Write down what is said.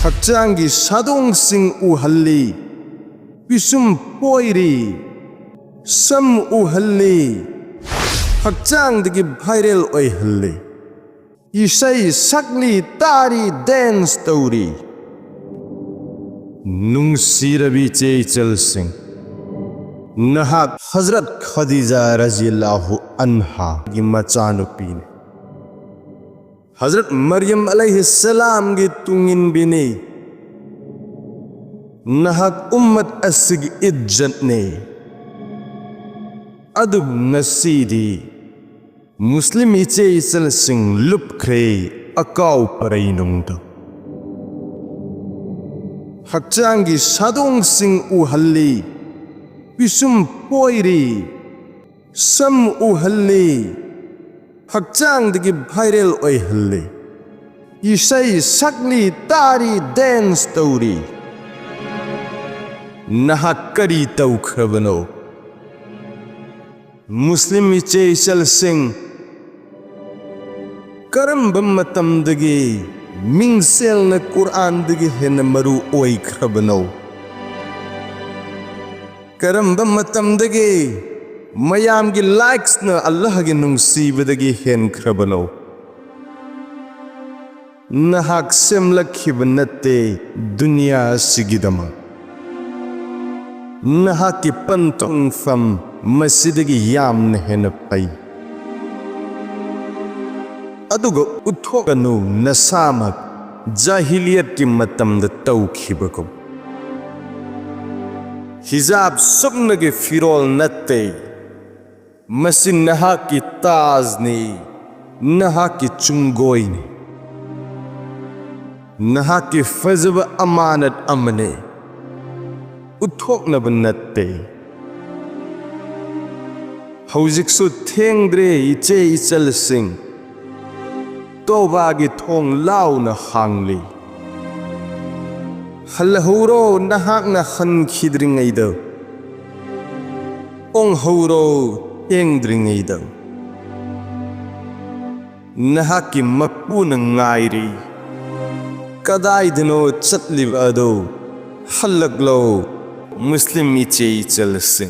학장기 사동싱 우할리 위숨 보이리 썸 우할리 학장드기 바이럴 오이할리 이사이 삭리 따리 댄스 떠우리 नुंगसीरबी चेचल सिंह नहाक हजरत खदीजा रज़ियल्लाहु अन्हा की मचानुपी ने हजरत मरियम अलैहिस्सलाम की तुंगिन बिने नहाक उम्मत अस्ग इज्जत ने अदब नसीदी मुस्लिम चेचल सिंह लुपख्रे अकाउ परैनुंगदो 학장기 사동싱 우할리 위숨 보이리 썸 우할리 학장드기 바이럴 오이할리 이사이 삭리 따리 댄스 떠우리 나하까리 떠우크러버노 무슬림 이체이살싱 करम मतमदगी मिंगसेल न कुरान दगी हेन मरु ओई खरबनो करम मतमदगी मयाम की लाइक्स न अल्लाह की नुंगसीबदगी हेन खरबनो नहाक सेमलखिब नते दुनिया सिगिदमा नहाक की पंतों फम मस्जिदगी याम न हेन पई अदुगो उथोगनु नसामक जाहिलियत की मतमद तौखिबको हिजाब सुब्न के फिरोल नत्ते मसी नहा की ताज ने नहा की चुंगोई ने नहा की फजब अमानत अमने उथोगनब नत्ते हौजिकसु थेंग्रे इचे इचल सिंह तोबागी थोंग लाउ न हांगली हलहुरो नहाक न खन खिद्रिंगैद ओंग हुरो एंग्द्रिंगैद नहाकी मक्पू न गायरी कदाइदनो चतलिब अदो हलगलो मुस्लिम इचे इचल सिंह